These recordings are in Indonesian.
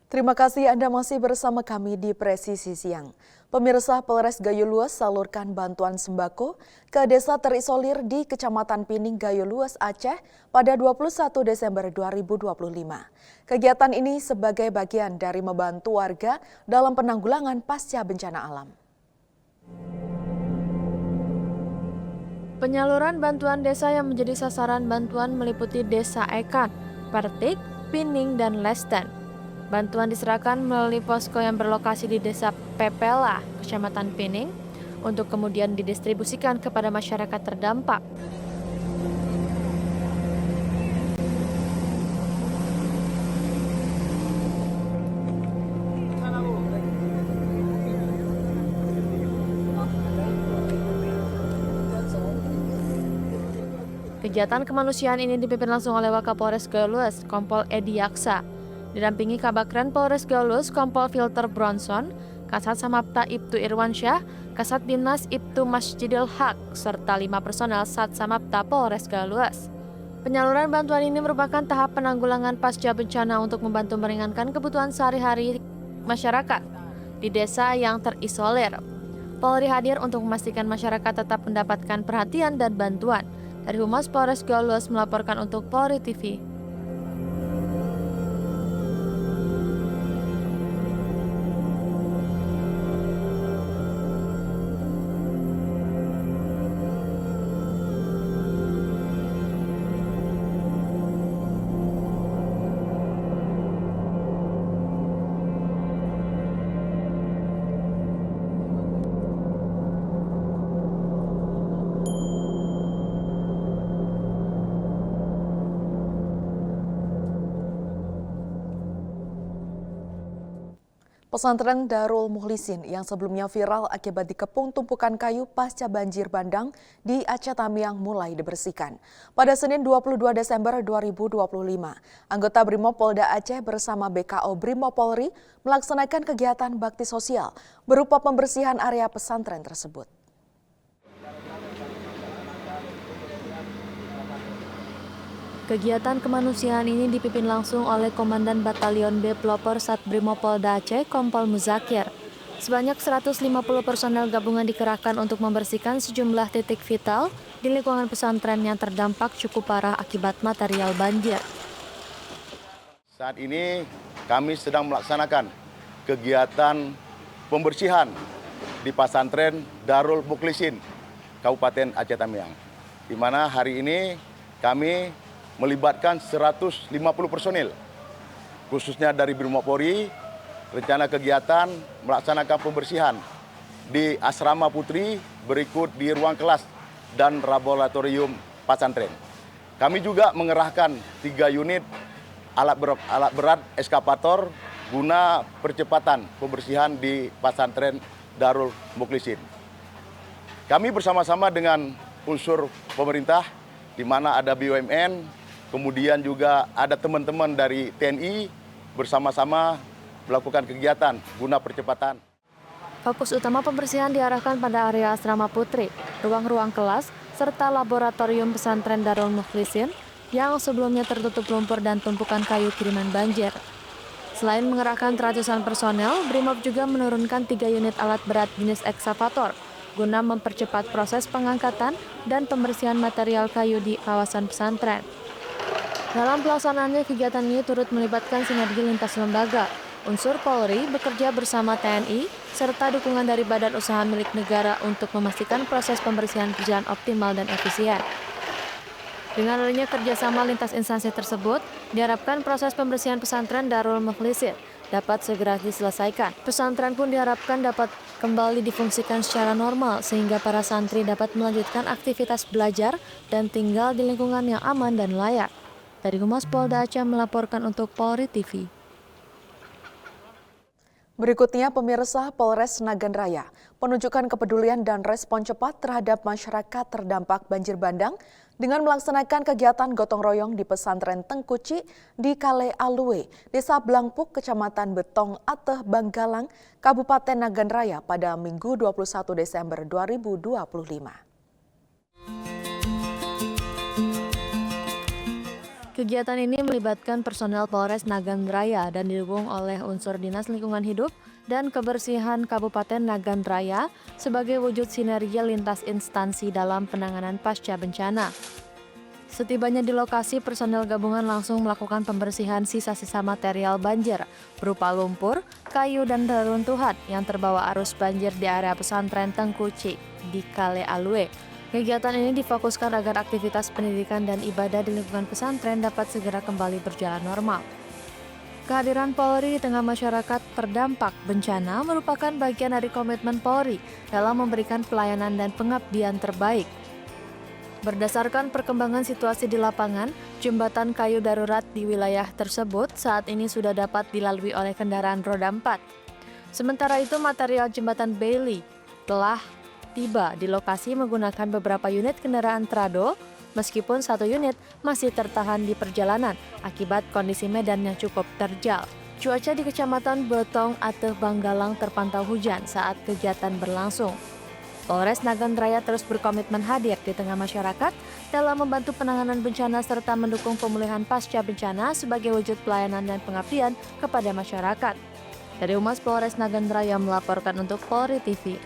Terima kasih Anda masih bersama kami di Presisi Siang. Pemirsa, Polres Gayo Luas salurkan bantuan sembako ke desa terisolir di Kecamatan Pining, Gayo Luas, Aceh pada 21 Desember 2025. Kegiatan ini sebagai bagian dari membantu warga dalam penanggulangan pasca bencana alam. Penyaluran bantuan desa yang menjadi sasaran bantuan meliputi Desa Ekan, Pertik, Pining, dan Lesten. Bantuan diserahkan melalui posko yang berlokasi di Desa Pepela, Kecamatan Pining, untuk kemudian didistribusikan kepada masyarakat terdampak. Kegiatan kemanusiaan ini dipimpin langsung oleh Wakapolres Gayo Luas, Kompol Edi Yaksa. Didampingi Kabakren Polres Gayo Luas, Kompol Filter Bronson, Kasat Samapta Ibtu Irwansyah, Kasat Dinas Ibtu Masjidil Haq, serta 5 personel Sat Samapta Polres Gayo Luas. Penyaluran bantuan ini merupakan tahap penanggulangan pasca bencana untuk membantu meringankan kebutuhan sehari-hari masyarakat di desa yang terisolir. Polri hadir untuk memastikan masyarakat tetap mendapatkan perhatian dan bantuan. Dari Humas Polres Gayo Luas melaporkan untuk Polri TV. Pesantren Darul Mukhlisin yang sebelumnya viral akibat dikepung tumpukan kayu pasca banjir bandang di Aceh Tamiang mulai dibersihkan. Pada Senin 22 Desember 2025, anggota Brimopolda Aceh bersama BKO Brimopolri melaksanakan kegiatan bakti sosial berupa pembersihan area pesantren tersebut. Kegiatan kemanusiaan ini dipimpin langsung oleh Komandan Batalion B Pelopor Sat Brimopolda Aceh, Kompol Muzakir. Sebanyak 150 personel gabungan dikerahkan untuk membersihkan sejumlah titik vital di lingkungan pesantren yang terdampak cukup parah akibat material banjir. Saat ini kami sedang melaksanakan kegiatan pembersihan di pesantren Darul Mukhlisin, Kabupaten Aceh Tamiang, di mana hari ini kami melibatkan 150 personil, khususnya dari Brimopolri. Rencana kegiatan melaksanakan pembersihan di asrama putri, berikut di ruang kelas dan laboratorium pesantren. Kami juga mengerahkan 3 unit alat berat eskavator guna percepatan pembersihan di pesantren Darul Mukhlisin. Kami bersama-sama dengan unsur pemerintah, di mana ada BUMN, kemudian juga ada teman-teman dari TNI bersama-sama melakukan kegiatan guna percepatan. Fokus utama pembersihan diarahkan pada area asrama putri, ruang-ruang kelas, serta laboratorium pesantren Darul Mukhlisin yang sebelumnya tertutup lumpur dan tumpukan kayu kiriman banjir. Selain mengerahkan ratusan personel, Brimob juga menurunkan 3 unit alat berat jenis ekskavator guna mempercepat proses pengangkatan dan pembersihan material kayu di kawasan pesantren. Dalam pelaksanaannya, kegiatan ini turut melibatkan sinergi lintas lembaga. Unsur Polri bekerja bersama TNI, serta dukungan dari badan usaha milik negara untuk memastikan proses pembersihan berjalan optimal dan efisien. Dengan adanya kerjasama lintas instansi tersebut, diharapkan proses pembersihan pesantren Darul Mukhlisin dapat segera diselesaikan. Pesantren pun diharapkan dapat kembali difungsikan secara normal, sehingga para santri dapat melanjutkan aktivitas belajar dan tinggal di lingkungan yang aman dan layak. Dari Humas Polda Aceh melaporkan untuk Polri TV. Berikutnya, pemirsa, Polres Nagan Raya menunjukkan kepedulian dan respon cepat terhadap masyarakat terdampak banjir bandang dengan melaksanakan kegiatan gotong royong di pesantren Tengkuci di Kale Alue, Desa Blangpuk, Kecamatan Betong Ateh, Banggalang, Kabupaten Nagan Raya pada Minggu 21 Desember 2025. Kegiatan ini melibatkan personel Polres Nagan Raya dan didukung oleh unsur Dinas Lingkungan Hidup dan Kebersihan Kabupaten Nagan Raya sebagai wujud sinergi lintas instansi dalam penanganan pasca bencana. Setibanya di lokasi, personel gabungan langsung melakukan pembersihan sisa-sisa material banjir berupa lumpur, kayu, dan reruntuhan yang terbawa arus banjir di area pesantren Tengkuci di Kale Alue. Kegiatan ini difokuskan agar aktivitas pendidikan dan ibadah di lingkungan pesantren dapat segera kembali berjalan normal. Kehadiran Polri di tengah masyarakat terdampak bencana merupakan bagian dari komitmen Polri dalam memberikan pelayanan dan pengabdian terbaik. Berdasarkan perkembangan situasi di lapangan, jembatan kayu darurat di wilayah tersebut saat ini sudah dapat dilalui oleh kendaraan roda 4. Sementara itu, material jembatan Bailey telah tiba di lokasi menggunakan beberapa unit kendaraan trado, meskipun satu unit masih tertahan di perjalanan akibat kondisi medan yang cukup terjal. Cuaca di Kecamatan Botong atau Banggalang terpantau hujan saat kegiatan berlangsung. Polres Nagan Raya terus berkomitmen hadir di tengah masyarakat dalam membantu penanganan bencana serta mendukung pemulihan pasca bencana sebagai wujud pelayanan dan pengabdian kepada masyarakat. Dari Humas Polres Nagan Raya melaporkan untuk Polri TV.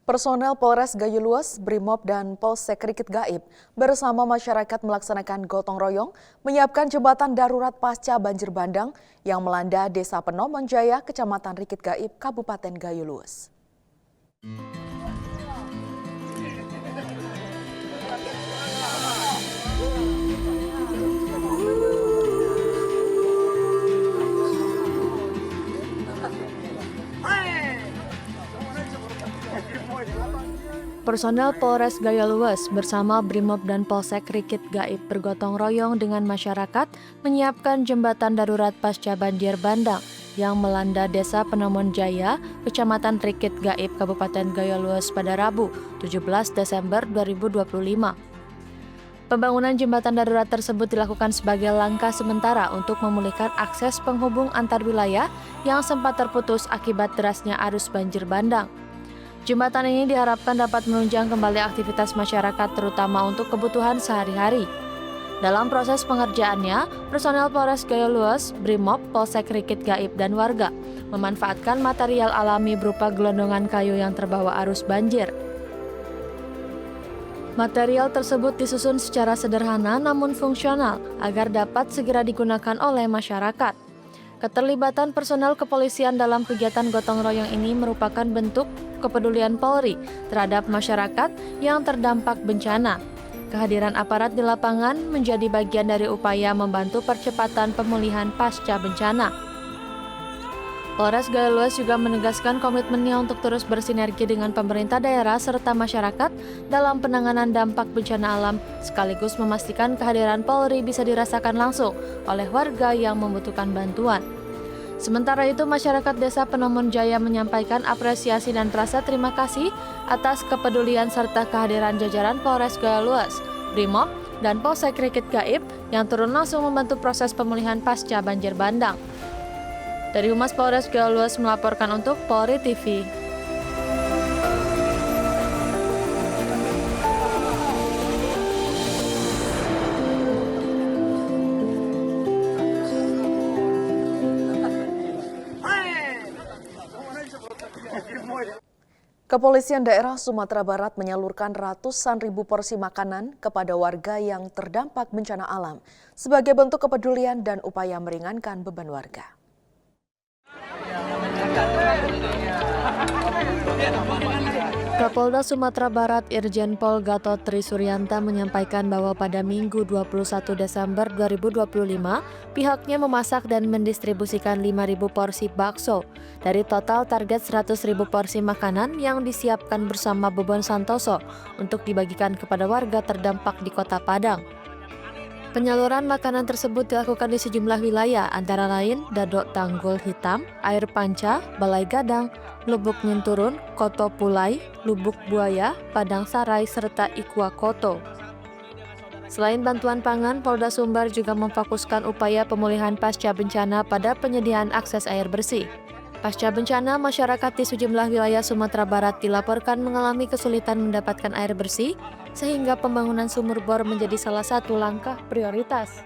Personel Polres Gayo Luas, Brimob, dan Polsek Rikit Gaib bersama masyarakat melaksanakan gotong royong menyiapkan jembatan darurat pasca banjir bandang yang melanda Desa Penomon Jaya, Kecamatan Rikit Gaib, Kabupaten Gayo Luas. Personel Polres Gayo Luas bersama Brimob dan Polsek Rikit Gaib bergotong royong dengan masyarakat menyiapkan jembatan darurat pasca banjir bandang yang melanda Desa Penomon Jaya, Kecamatan Rikit Gaib, Kabupaten Gayo Luas pada Rabu, 17 Desember 2025. Pembangunan jembatan darurat tersebut dilakukan sebagai langkah sementara untuk memulihkan akses penghubung antar wilayah yang sempat terputus akibat derasnya arus banjir bandang. Jembatan ini diharapkan dapat menunjang kembali aktivitas masyarakat terutama untuk kebutuhan sehari-hari. Dalam proses pengerjaannya, personel Polres Gayo Luas, Brimob, Polsek Rikit Gaib, dan warga memanfaatkan material alami berupa gelondongan kayu yang terbawa arus banjir. Material tersebut disusun secara sederhana namun fungsional agar dapat segera digunakan oleh masyarakat. Keterlibatan personel kepolisian dalam kegiatan gotong royong ini merupakan bentuk kepedulian Polri terhadap masyarakat yang terdampak bencana. Kehadiran aparat di lapangan menjadi bagian dari upaya membantu percepatan pemulihan pasca bencana. Polres Gayo Luas juga menegaskan komitmennya untuk terus bersinergi dengan pemerintah daerah serta masyarakat dalam penanganan dampak bencana alam, sekaligus memastikan kehadiran Polri bisa dirasakan langsung oleh warga yang membutuhkan bantuan. Sementara itu, masyarakat Desa Penomon Jaya menyampaikan apresiasi dan rasa terima kasih atas kepedulian serta kehadiran jajaran Polres Gayo Luas, Brimob, dan Polsek Rikit Gaib yang turun langsung membantu proses pemulihan pasca banjir bandang. Dari Humas Polres Gayo Luas melaporkan untuk Polri TV. Kepolisian daerah Sumatera Barat menyalurkan ratusan ribu porsi makanan kepada warga yang terdampak bencana alam sebagai bentuk kepedulian dan upaya meringankan beban warga. Kapolda Sumatera Barat Irjen Pol Gatot Trisuryanta menyampaikan bahwa pada Minggu 21 Desember 2025, pihaknya memasak dan mendistribusikan 5.000 porsi bakso dari total target 100.000 porsi makanan yang disiapkan bersama Bobon Santoso untuk dibagikan kepada warga terdampak di Kota Padang. Penyaluran makanan tersebut dilakukan di sejumlah wilayah, antara lain Dadok Tanggul Hitam, Air Panca, Balai Gadang, Lubuk Ninturun, Koto Pulai, Lubuk Buaya, Padang Sarai, serta Ikuakoto. Selain bantuan pangan, Polda Sumbar juga memfokuskan upaya pemulihan pasca bencana pada penyediaan akses air bersih. Pasca bencana, masyarakat di sejumlah wilayah Sumatera Barat dilaporkan mengalami kesulitan mendapatkan air bersih, sehingga pembangunan sumur bor menjadi salah satu langkah prioritas.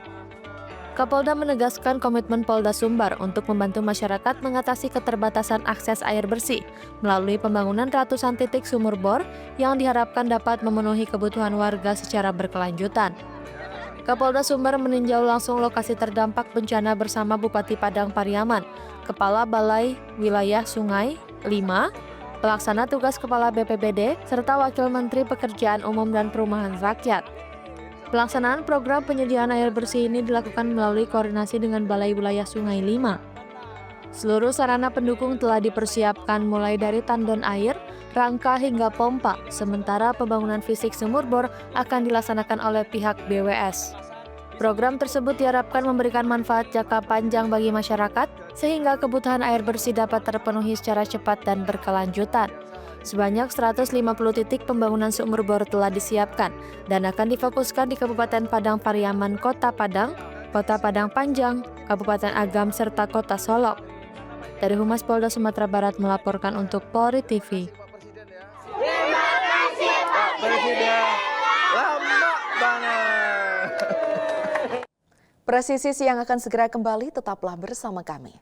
Kapolda menegaskan komitmen Polda Sumbar untuk membantu masyarakat mengatasi keterbatasan akses air bersih melalui pembangunan ratusan titik sumur bor yang diharapkan dapat memenuhi kebutuhan warga secara berkelanjutan. Kapolda Sumbar meninjau langsung lokasi terdampak bencana bersama Bupati Padang Pariaman, Kepala Balai Wilayah Sungai 5, Pelaksana Tugas Kepala BPBD, serta Wakil Menteri Pekerjaan Umum dan Perumahan Rakyat. Pelaksanaan program penyediaan air bersih ini dilakukan melalui koordinasi dengan Balai Wilayah Sungai 5. Seluruh sarana pendukung telah dipersiapkan mulai dari tandon air, rangka hingga pompa, sementara pembangunan fisik sumur bor akan dilaksanakan oleh pihak BWS. Program tersebut diharapkan memberikan manfaat jangka panjang bagi masyarakat, sehingga kebutuhan air bersih dapat terpenuhi secara cepat dan berkelanjutan. Sebanyak 150 titik pembangunan sumur bor telah disiapkan dan akan difokuskan di Kabupaten Padang Pariaman, Kota Padang Panjang, Kabupaten Agam, serta Kota Solok. Dari Humas Polda Sumatera Barat melaporkan untuk Polri TV. Terima kasih Pak Presiden. Lama banget. Presisi Siang akan segera kembali, tetaplah bersama kami.